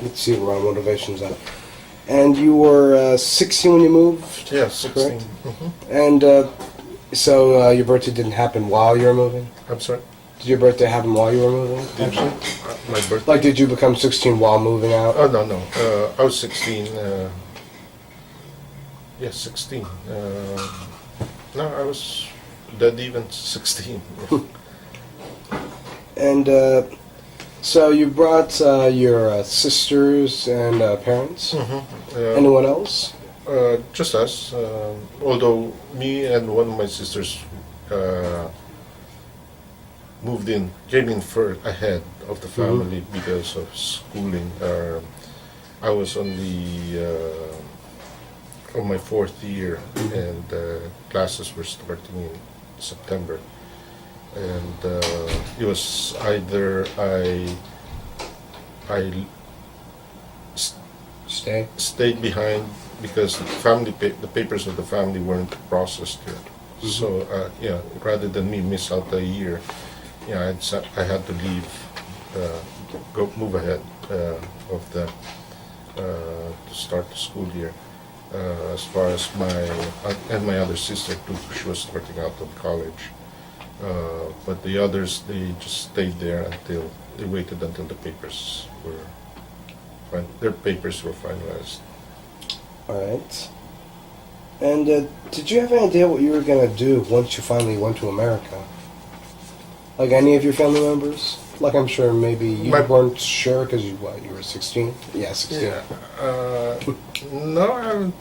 let's see where my motivations are. And you were 16 when you moved? Yeah, 16. And so your birthday didn't happen while you were moving? I'm sorry? Did your birthday happen while you were moving, actually? My birthday? Like, did you become 16 while moving out? Oh, no. I was 16. Yeah, 16. No, I was dead even 16. And so you brought your sisters and parents? Anyone else? Just us. Although me and one of my sisters came in ahead of the family because of schooling. I was on my fourth year, and classes were starting in September. And it was either I stayed behind because the papers of the family weren't processed yet. So rather than me miss out a year, I had to leave, move ahead of that to start the school year. As far as my other sister too, she was starting out on college. But the others, they just stayed there they waited until the papers their papers were finalized. All right. And did you have any idea what you were going to do once you finally went to America? Like any of your family members? Like I'm sure maybe you weren't sure because you were 16? Yeah, 16. Yeah. No, I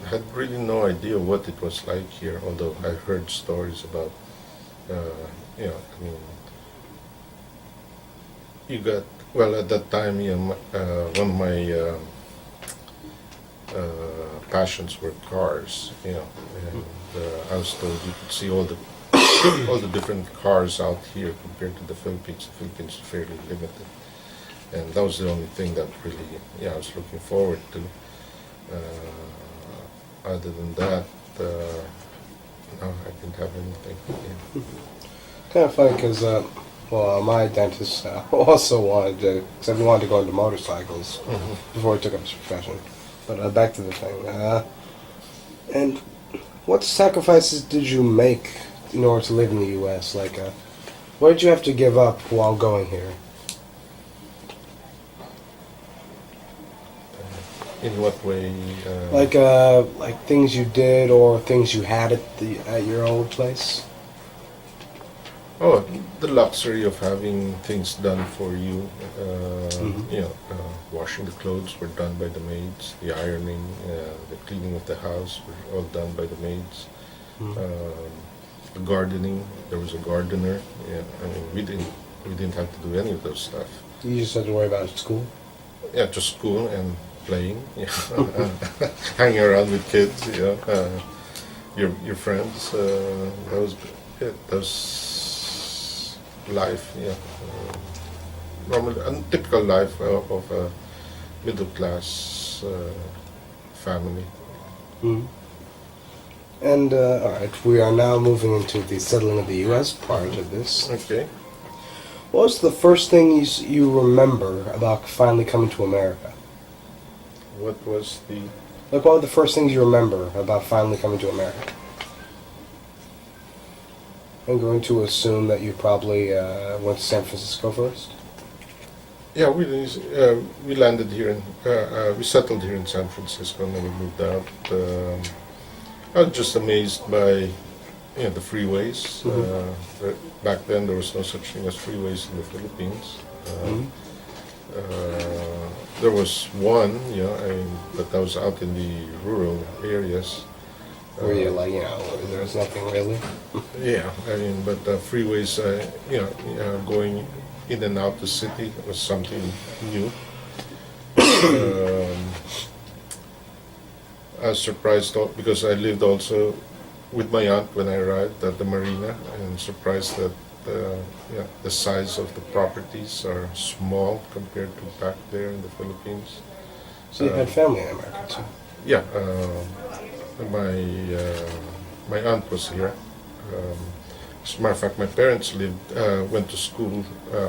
had really no idea what it was like here, although I heard stories about, at that time, one of my passions were cars, and I was told you could see all the different cars out here compared to the Philippines. The Philippines is fairly limited, and that was the only thing that really, I was looking forward to. Other than that, no, I didn't have anything. Yeah. Kind of funny because, my dentist also wanted to, except he wanted to go into motorcycles before he took up his profession. But back to the thing. And what sacrifices did you make in order to live in the U.S.? Like, what did you have to give up while going here? In what way? Like things you did or things you had at your old place? Oh, the luxury of having things done for you. Washing the clothes were done by the maids. The ironing, the cleaning of the house were all done by the maids. The gardening, there was a gardener. Yeah, we didn't have to do any of those stuff. You just had to worry about school? Yeah, just school and playing. Hanging around with kids. Your friends. That was it. That was life. Normal, a typical life of a middle class family. And all right, we are now moving into the settling of the U.S. part of this. Okay. What was the first thing you remember about finally coming to America? What was the... Like, what were the first things you remember about finally coming to America? I'm going to assume that you probably went to San Francisco first? Yeah, we landed here, we settled here in San Francisco and then we moved out. I was just amazed by the freeways. Back then there was no such thing as freeways in the Philippines. There was one, but that was out in the rural areas. Where you're like, there's nothing really? Yeah, but freeways, going in and out the city was something new. I was surprised because I lived also with my aunt when I arrived at the marina, and surprised that the size of the properties are small compared to back there in the Philippines. So you had family in America too? Yeah, my aunt was here. As a matter of fact, my parents went to school,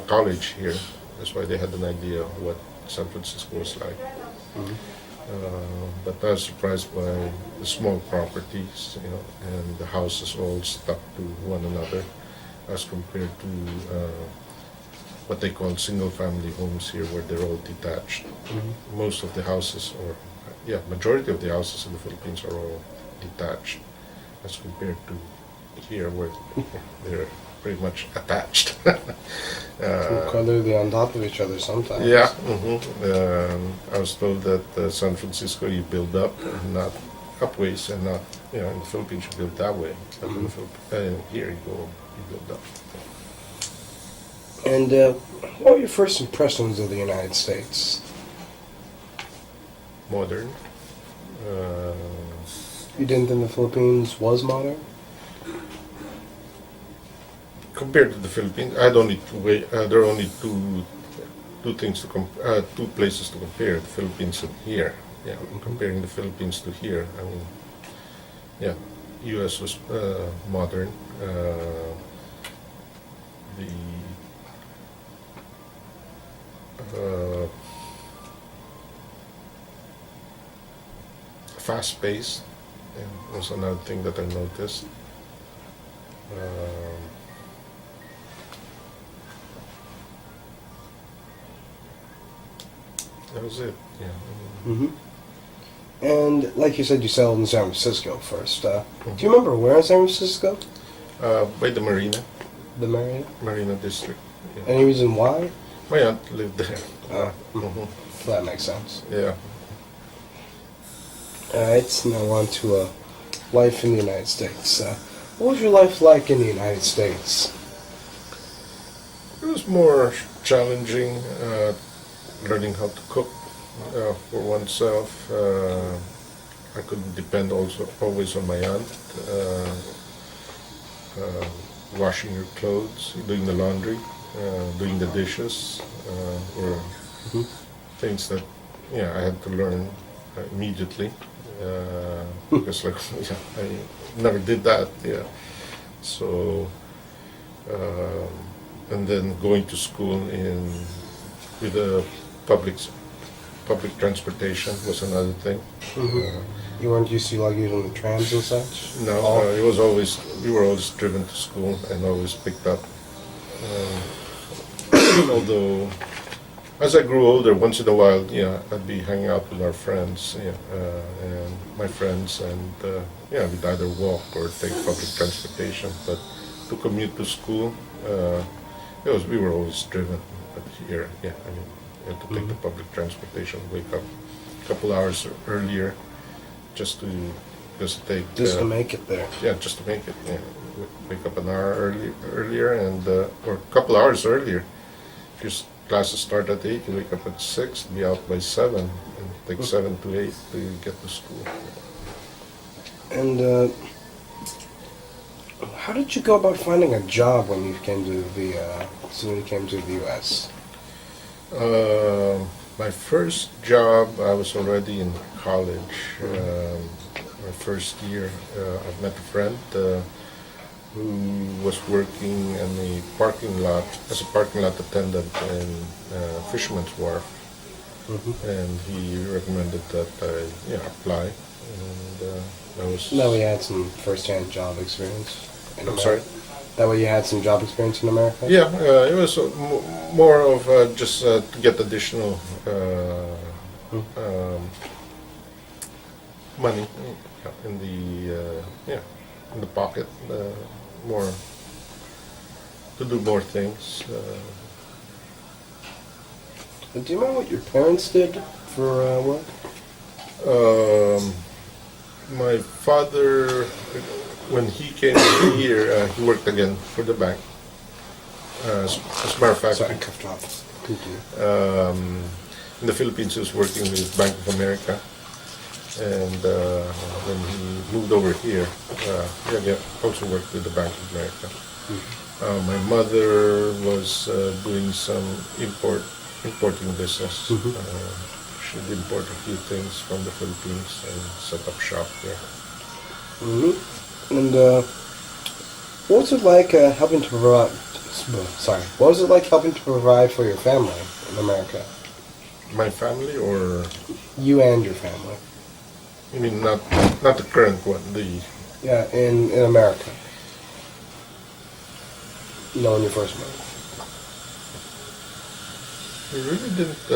college here, That's why they had an idea of what San Francisco was like. Mhm. But I was surprised by the small properties, and the houses all stuck to one another, as compared to what they call single-family homes here, where they're all detached. Mhm. Most of the houses, or majority of the houses in the Philippines are all detached, as compared to here, where they're pretty much attached. Literally on top of each other sometimes. Yeah. I was told that San Francisco you build up and not upways, and not in the Philippines you build that way. But in the here you build up. And what were your first impressions of the United States? Modern. You didn't think the Philippines was modern? Compared to the Philippines, I don't need to wait. There are only two things to two places to compare: the Philippines and here. Yeah, comparing the Philippines to here, I mean, yeah, U.S. was modern. The fast-paced, was another thing that I noticed. That was it. Yeah. Mm-hmm. And like you said, you settled in San Francisco first. Do you remember where in San Francisco? By the Marina Marina? District. Yeah. Any reason why? My aunt lived there. Oh, that makes sense. Yeah. Alright, now on to life in the United States. What was your life like in the United States? It was more challenging, learning how to cook for oneself. I couldn't depend always on my aunt. Washing your clothes, doing the laundry, doing the dishes, were things that I had to learn immediately, because I never did that. Yeah, so and then going to school with a public transportation was another thing. You weren't used to using the trams and such? No, we were always driven to school and always picked up. Although, as I grew older, once in a while, I'd be hanging out with our friends, and my friends, and we'd either walk or take public transportation. But to commute to school, we were always driven. But here, you had to take the public transportation, wake up a couple hours earlier, just to take. Just to make it there. Yeah, just to make it. Yeah. Wake up an hour earlier, and or a couple hours earlier. If your classes start at 8, you wake up at 6, be out by 7, and take 7 to 8 to get to school. And how did you go about finding a job when you came to the U.S.? My first job, I was already in college. My first year, I met a friend who was working in a parking lot as a parking lot attendant in Fisherman's Wharf, and he recommended that I apply, and that was. That way you had some first-hand job experience. I'm sorry. That way you had some job experience in America. Yeah, it was more of just to get additional money in the pocket, more to do more things. Do you remember what your parents did for work? My father, when he came here, he worked again for the bank. As a matter of fact, Sorry, I cuffed off. Continue. In the Philippines, he was working with Bank of America, and when he moved over here, he also worked with the Bank of America. My mother was doing some importing business. She'd import a few things from the Philippines and set up shop there. And what was it like helping to provide? Sorry, what was it like helping to provide for your family? in America? My family, or You and your family. you mean not the current one? Yeah, in America. You know, when you first moved. We really didn't.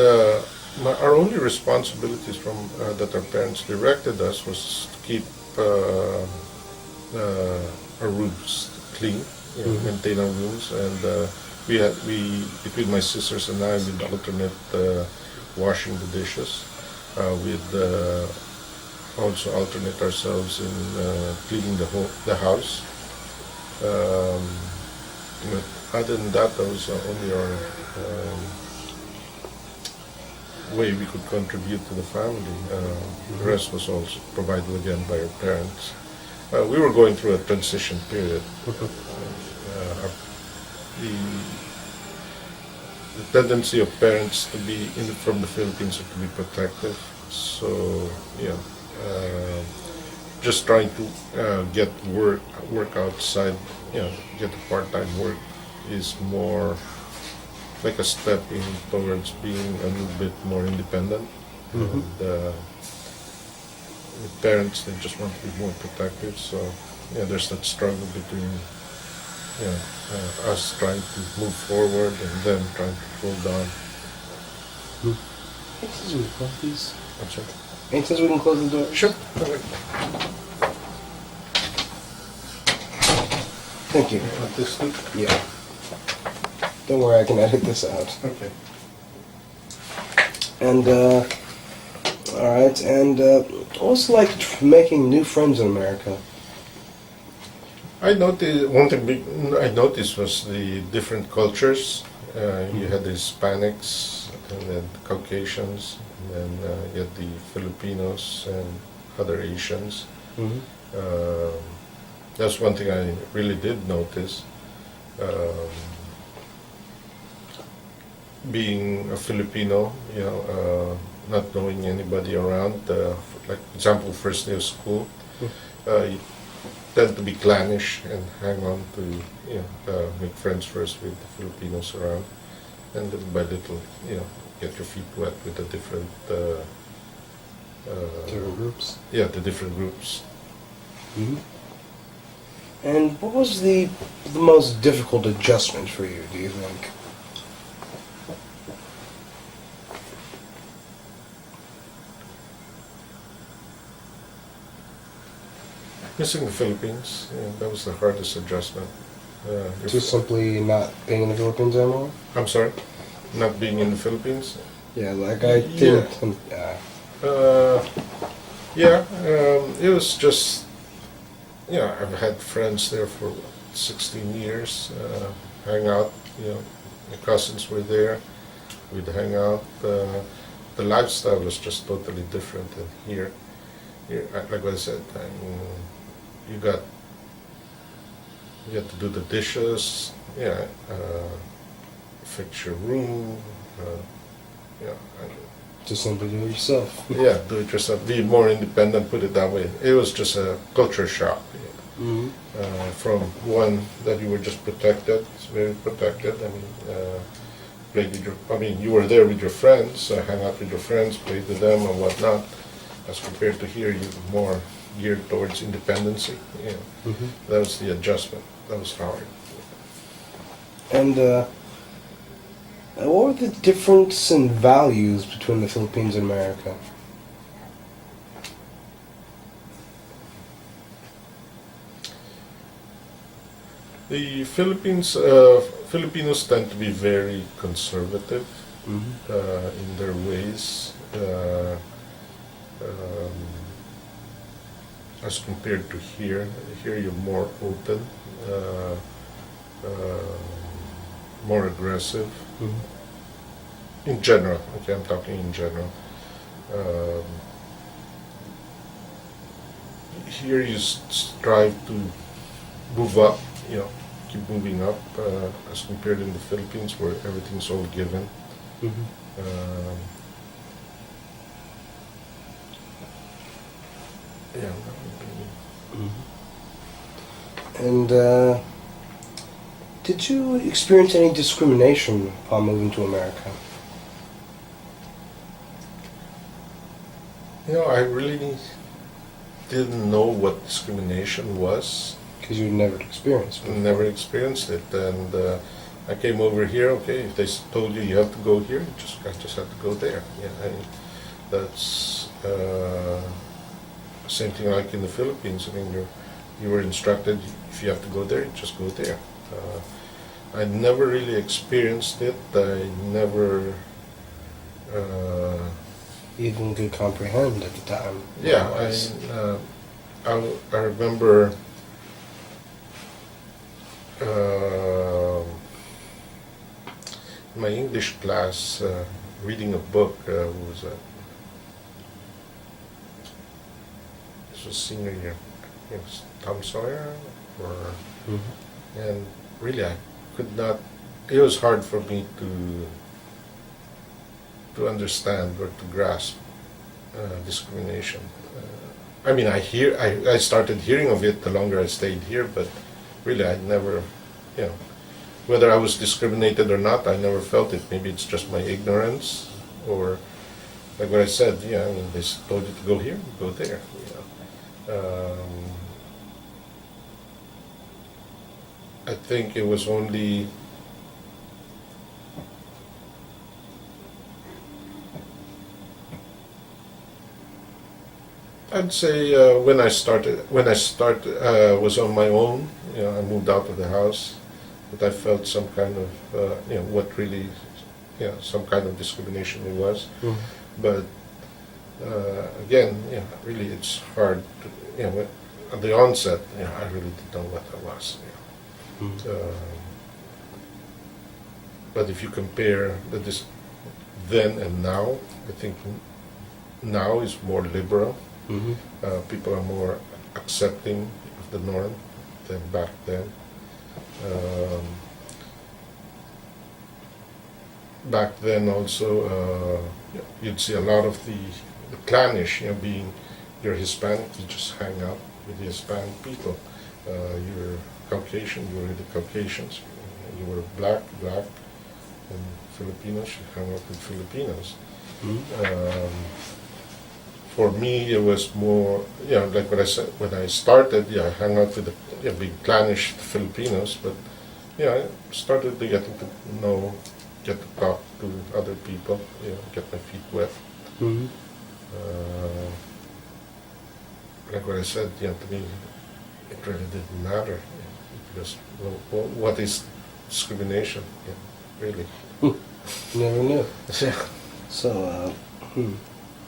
Our only responsibilities from that our parents directed us was to keep our rooms clean, maintain our rooms, and we between my sisters and I would alternate washing the dishes. We'd also alternate ourselves in cleaning the house. But other than that, that was only our way we could contribute to the family. The rest was also provided again by our parents. We were going through a transition period. The tendency of parents to be from the Philippines are to be protective. So yeah, just trying to get work outside, get a part-time work is more like a step in towards being a little bit more independent. And with parents, they just want to be more protective. So yeah, there's that struggle between us trying to move forward and them trying to hold on. Any chance we can close these? I'm sorry. Any chance we can close the door? Sure. Thank you. Want this too? Yeah. Don't worry, I can edit this out. Okay. And, alright, and also like making new friends in America. I noticed one thing I noticed was the different cultures. You had the Hispanics, and then the Caucasians, and then you had the Filipinos and other Asians. That's one thing I really did notice. Being a Filipino, not knowing anybody around, like example, first day of school, you tend to be clannish and hang on to, make friends first with the Filipinos around, and little by little, get your feet wet with the different, Different groups. yeah, the different groups. And what was the most difficult adjustment for you, do you think? Missing the Philippines, that was the hardest adjustment. Just simply not being in the Philippines anymore? I'm sorry, not being in the Philippines. Yeah, like I didn't. It was just, I've had friends there for 16 years, hang out, my cousins were there, we'd hang out. The lifestyle was just totally different than here. Here, like what I said, you have to do the dishes, fix your room, Just simply do it yourself. do it yourself, be more independent, put it that way. It was just a culture shock. From one that you were just protected, it's very protected. You were there with your friends, hang out with your friends, play with them and whatnot. As compared to here, you're more geared towards independency. That was the adjustment. That was hard. And what were the difference in values between the Philippines and America? The Filipinos tend to be very conservative in their ways. As compared to here you're more open, more aggressive. In general, okay, I'm talking in general. Here you strive to move up, keep moving up, as compared in the Philippines where everything's all given. That would be. And did you experience any discrimination upon moving to America? I really didn't know what discrimination was. Because you never experienced it. Never experienced it, and I came over here. Okay, if they told you you have to go here, I just have to go there. Yeah, and that's same thing like in the Philippines. I mean, you were instructed if you have to go there, just go there. I never really experienced it. I never. Even could comprehend at the time. Yeah, I remember. My English class, reading a book, was this was senior year. It was Tom Sawyer, and really I could not. It was hard for me to understand or to grasp discrimination. I mean, I started hearing of it the longer I stayed here, but really I never, whether I was discriminated or not, I never felt it. Maybe it's just my ignorance, or like what I said, I mean, they told you to go here, go there. I think it was only I'd say when I was on my own, I moved out of the house, but I felt some kind of, what really, some kind of discrimination it was. But again, really it's hard to, at the onset, I really didn't know what I was. But if you compare then and now, I think now is more liberal. People are more accepting of the norm than back then. Back then also, you'd see a lot of the clannish, being you're Hispanic, you just hang out with the Hispanic people. You're Caucasian, you were with the Caucasians. You were black, and Filipinos, you hang out with Filipinos. For me, it was more, like what I said, when I started, I hung out with the big clannish Filipinos, but I started to get to talk to other people, get my feet wet. Like what I said, to me, it really didn't matter, because what is discrimination, really? Never knew. Yeah. So,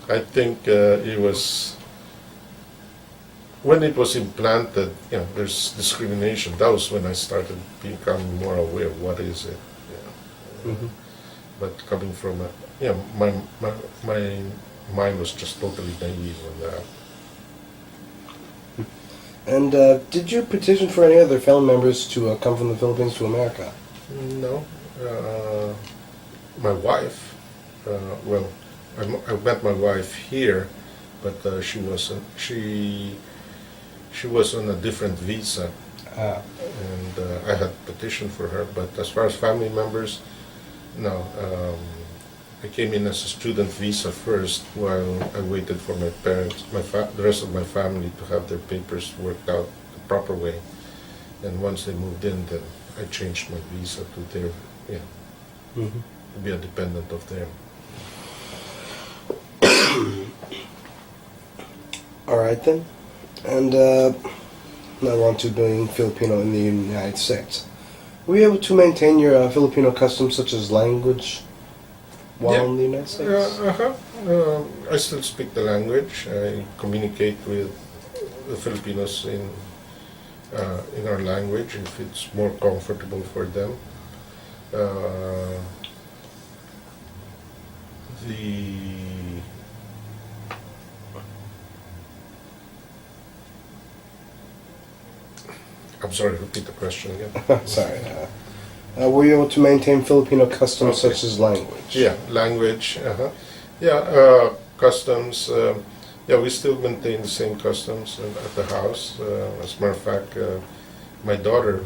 I think it was when it was implanted. There's discrimination. That was when I started becoming more aware of what is it. But coming from my mind was just totally naive on that. And did you petition for any other family members to come from the Philippines to America? No, my wife. Well, I met my wife here, but she was on a different visa, and I had petitioned for her. But as far as family members, no. I came in as a student visa first, while I waited for my parents, the rest of my family, to have their papers worked out the proper way. And once they moved in, then I changed my visa to their, to be a dependent of them. All right then. And now on to being Filipino in the United States. Were you able to maintain your Filipino customs, such as language, while in the United States? I still speak the language. I communicate with the Filipinos in our language if it's more comfortable for them. I'm sorry, repeat the question again. Sorry. Were you able to maintain Filipino customs, such as language? Yeah, language. Customs. We still maintain the same customs at the house. As a matter of fact, my daughter,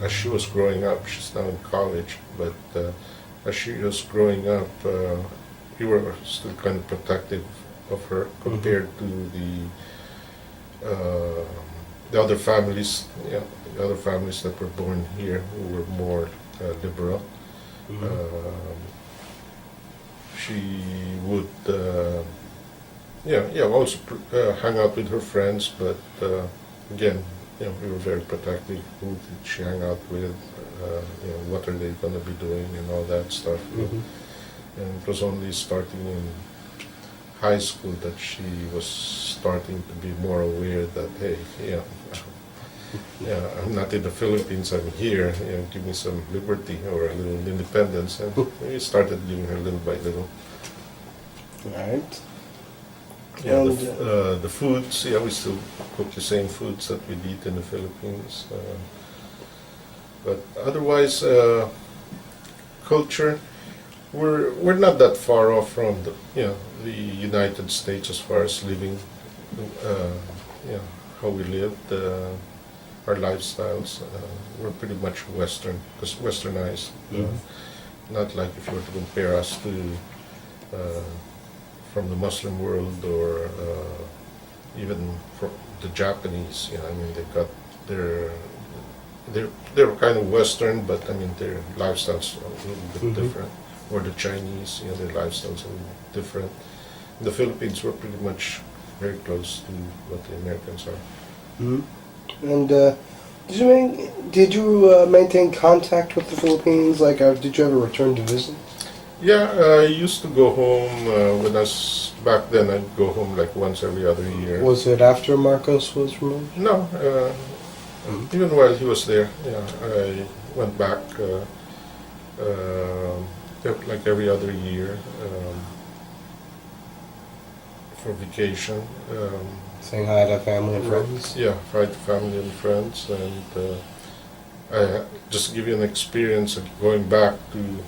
as she was growing up, she's now in college, but as she was growing up, we were still kind of protective of her compared to the other families, the other families that were born here who were more liberal. She would, also hang out with her friends, but again, we were very protective. Who did she hang out with? What are they going to be doing and all that stuff. And it was only starting in high school that she was starting to be more aware that, hey, I'm not in the Philippines, I'm here, give me some liberty or a little independence. And we started giving her little by little. Right. Yeah, And, the foods, we still cook the same foods that we eat in the Philippines. But otherwise, culture, we're not that far off from the United States as far as living, how we lived, our lifestyles. We're pretty much westernized. Not like if you were to compare us to from the Muslim world or even from the Japanese. I mean, they've got they're kind of Western, but I mean their lifestyles are a little bit different. Or the Chinese, their lifestyles are different. In the Philippines, we're pretty much very close to what the Americans are. And did you maintain contact with the Philippines? Like, did you ever return to visit? Yeah, I used to go home when I was back then. I'd go home like once every other year. Was it after Marcos was removed? No, even while he was there, I went back like every other year for vacation. Saying hi to family and friends? Yeah, hi to family and friends. And I just to give you an experience of going back to,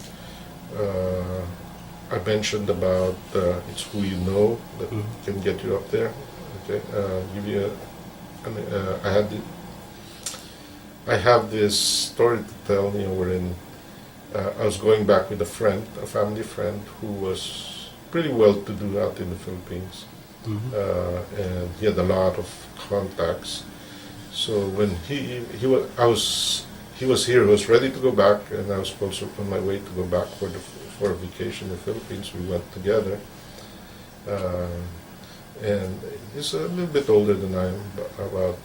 I mentioned about it's who you know that can get you up there. Okay, give you I have this story to tell. Wherein I was going back with a family friend who was pretty well-to-do out in the Philippines, and he had a lot of contacts. So when he was here, he was ready to go back, and I was also on my way to go back for a vacation in the Philippines. We went together, and he's a little bit older than I am, about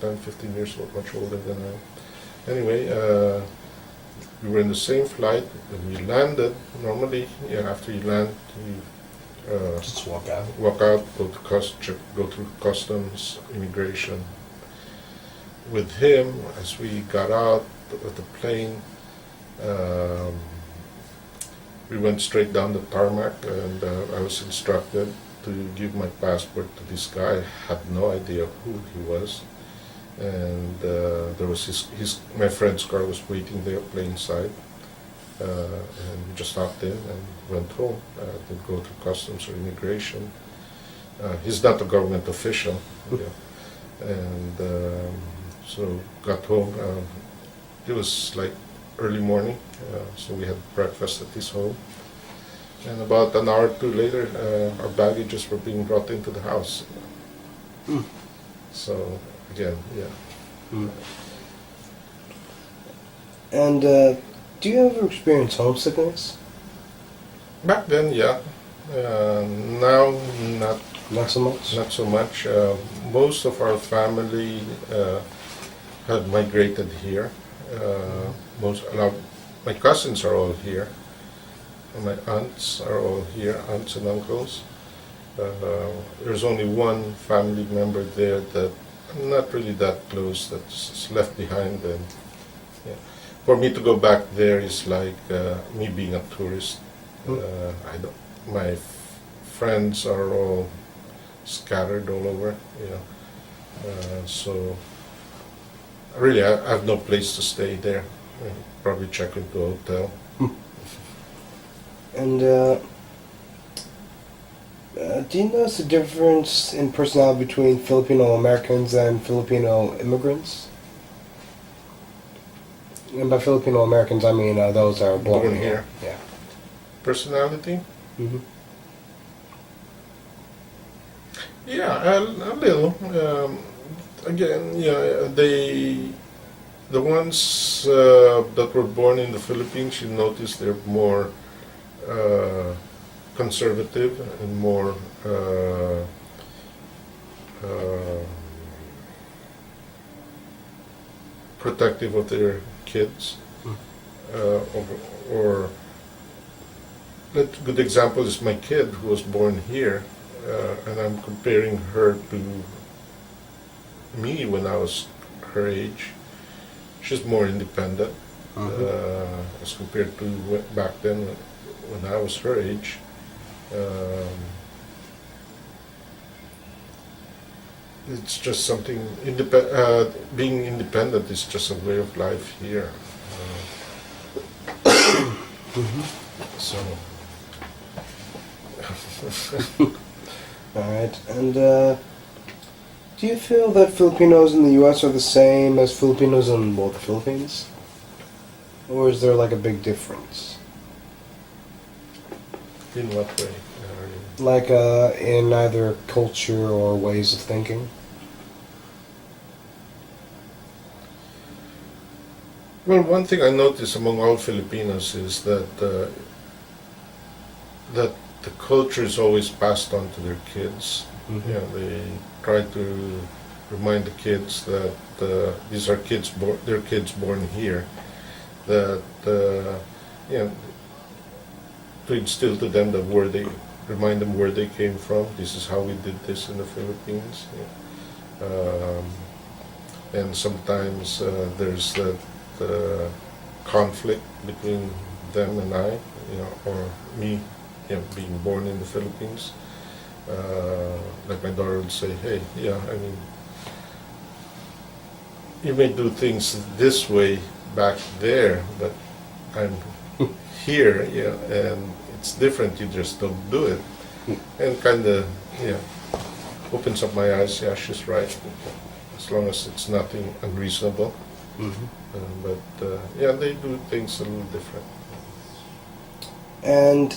15 years old, much older than I am. Anyway, we were in the same flight. When we landed, normally, after you land, you Just walk out. go through customs, immigration. With him, as we got out of the plane, we went straight down the tarmac, and I was instructed to give my passport to this guy. I had no idea who he was. And there was my friend's car was waiting there, plane side, and we just hopped in and went home. Didn't go through customs or immigration. He's not a government official, and so got home. It was like early morning, so we had breakfast at his home. And about an hour or two later, our baggages were being brought into the house. So. Again, And do you ever experience homesickness? Back then, yeah. Now, Not so much? not so much. Most of our family had migrated here. My cousins are all here. My aunts are all here, aunts and uncles. There's only one family member there that not really that close, that's left behind. And for me to go back there is like me being a tourist. My friends are all scattered all over, so really I have no place to stay there. I'll probably check into a hotel. And do you notice the difference in personality between Filipino Americans and Filipino immigrants? And by Filipino Americans, I mean those that are born Born here. Yeah. Personality? Yeah, a little. Again, yeah, the ones that were born in the Philippines, you notice they're more conservative and more uh, protective of their kids. Or a good example is my kid who was born here, and I'm comparing her to me when I was her age. She's more independent as compared to back then when I was her age. It's just something, being independent is just a way of life here. So, All right, and do you feel that Filipinos in the U.S. are the same as Filipinos in both the Philippines, or is there like a big difference? in what way? Like in either culture or ways of thinking? Well, one thing I notice among all Filipinos is that that the culture is always passed on to their kids. Mhm. You know, they try to remind the kids that these are their kids born here. That you know, to instill to them that remind them where they came from. This is how we did this in the Philippines. And sometimes there's that conflict between them and I, or me, being born in the Philippines. Like my daughter would say, "Hey, yeah, I mean, you may do things this way back there, but I'm here, and it's different. You just don't do it." And kind of, opens up my eyes. Yeah, she's right. As long as it's nothing unreasonable. Mm-hmm. But they do things a little different. And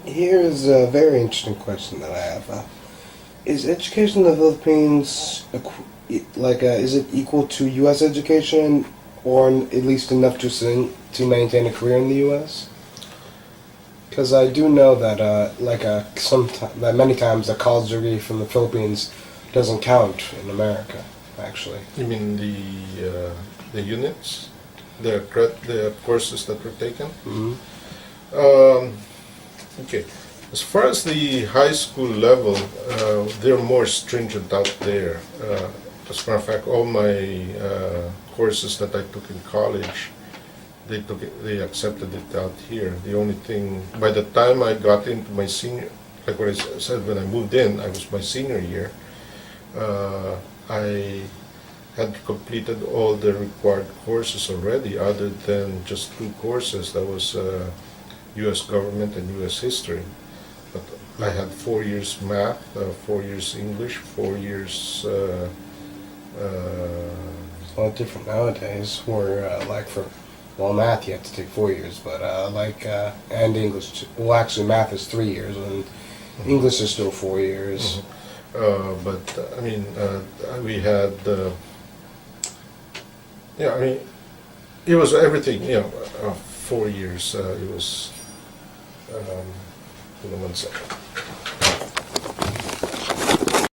here's a very interesting question that I have. Is education in the Philippines, is it equal to U.S. education, or at least enough to maintain a career in the U.S.? Because I do know that, that many times a college degree from the Philippines doesn't count in America, actually. You mean the units, the courses that were taken? Mm-hmm. Okay. As far as the high school level, they're more stringent out there. As a matter of fact, all my courses that I took in college, they accepted it out here. The only thing, by the time I got into my senior, like what I said, when I moved in, I was my senior year, I had completed all the required courses already, other than just 2 courses. That was U.S. government and U.S. history. But I had 4 years math, 4 years English, 4 years. It's a lot different nowadays, where, math you have to take 4 years, but, and English, well, actually math is 3 years, and English is still 4 years. But, I mean, we had, I mean, it was everything, 4 years, it was, hold on 1 second.